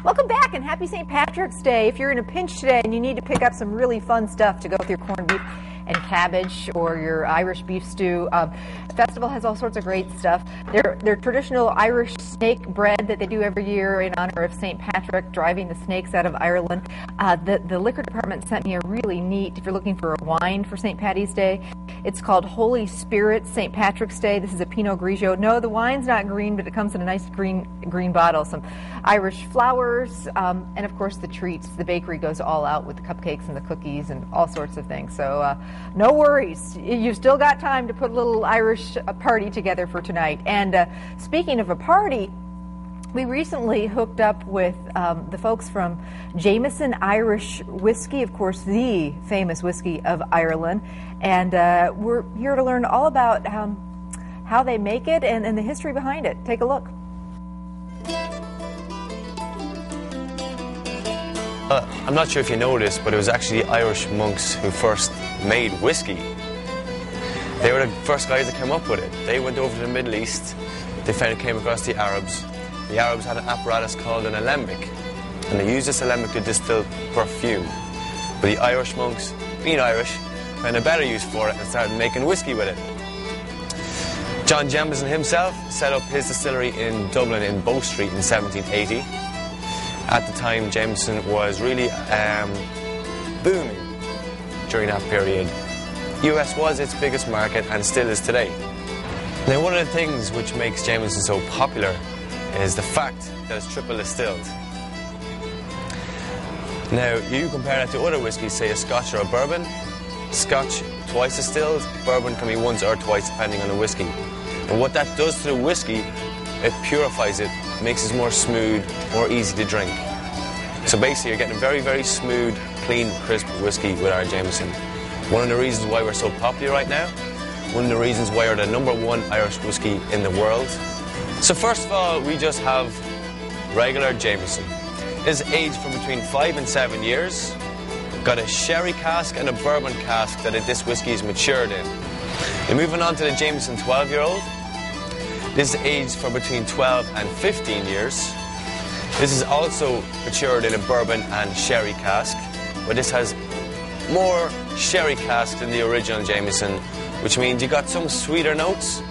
Welcome back and happy St. Patrick's Day. If you're in a pinch today and you need to pick up some really fun stuff to go with your corned beef and cabbage or your Irish beef stew, the festival has all sorts of great stuff. Their traditional Irish snake bread that they do every year in honor of St. Patrick, driving the snakes out of Ireland. The liquor department sent me a really neat, if you're looking for a wine for St. Patty's Day, it's called Holy Spirit St. Patrick's Day. This is a Pinot Grigio. No, the wine's not green, but it comes in a nice green bottle. Some Irish flowers, and of course the treats. The bakery goes all out with the cupcakes and the cookies and all sorts of things. So no worries. You've still got time to put a little Irish party together for tonight. And speaking of a party, we recently hooked up with the folks from Jameson Irish Whiskey, of course, the famous whiskey of Ireland. And we're here to learn all about how they make it and the history behind it. Take a look. I'm not sure if you know this, but it was actually the Irish monks who first made whiskey. They were the first guys that came up with it. They went over to the Middle East. They came across the Arabs. The Arabs had an apparatus called an alembic, and they used this alembic to distill perfume. But the Irish monks, being Irish, found a better use for it and started making whiskey with it. John Jameson himself set up his distillery in Dublin in Bow Street in 1780. At the time, Jameson was really booming during that period. US was its biggest market and still is today. Now, one of the things which makes Jameson so popular is the fact that it's triple distilled. Now, you compare that to other whiskies, say a Scotch or a bourbon. Scotch, twice distilled. Bourbon can be once or twice, depending on the whiskey. And what that does to the whiskey, it purifies it, makes it more smooth, more easy to drink. So basically, you're getting a very, very smooth, clean, crisp whiskey with our Jameson. One of the reasons why we're so popular right now, one of the reasons why we're the #1 Irish whiskey in the world. So first of all, we just have regular Jameson. It's aged from between 5 and 7 years. Got a sherry cask and a bourbon cask that this whiskey is matured in. Then moving on to the Jameson 12-year-old. This is aged for between 12 and 15 years. This is also matured in a bourbon and sherry cask, but this has more sherry cask than the original Jameson, which means you got some sweeter notes.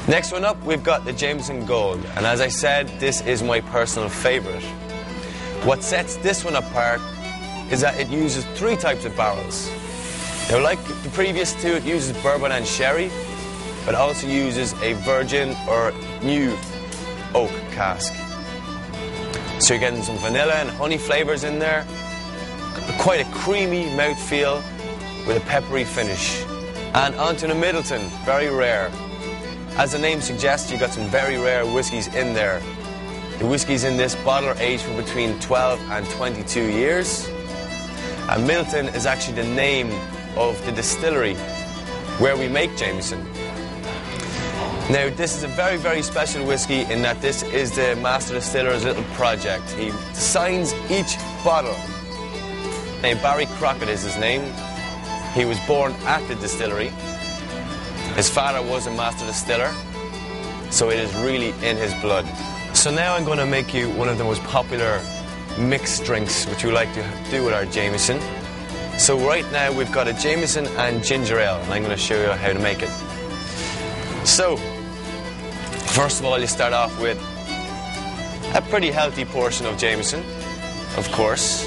Next one up, we've got the Jameson Gold, and as I said, this is my personal favorite. What sets this one apart is that it uses 3 types of barrels. Now, like the previous two, it uses bourbon and sherry, but also uses a virgin or new oak cask. So you're getting some vanilla and honey flavors in there, quite a creamy mouthfeel with a peppery finish. And onto the Middleton, very rare. As the name suggests, you got some very rare whiskies in there. The whiskies in this bottle are aged for between 12 and 22 years. And Middleton is actually the name of the distillery where we make Jameson. Now, this is a very, very special whiskey in that this is the master distiller's little project. He designs each bottle. Now, Barry Crockett is his name. He was born at the distillery. His father was a master distiller, so it is really in his blood. So now I'm going to make you one of the most popular mixed drinks which we like to do with our Jameson. So right now we've got a Jameson and ginger ale, and I'm going to show you how to make it. So, first of all, you start off with a pretty healthy portion of Jameson, of course.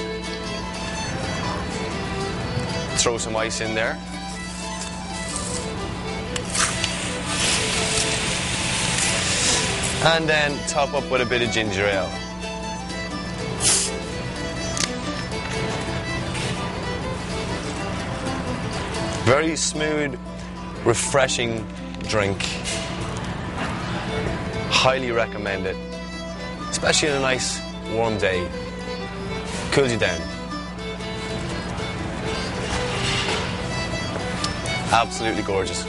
Throw some ice in there. And then top up with a bit of ginger ale. Very smooth, refreshing drink. Highly recommend it, especially on a nice warm day. Cools you down. Absolutely gorgeous.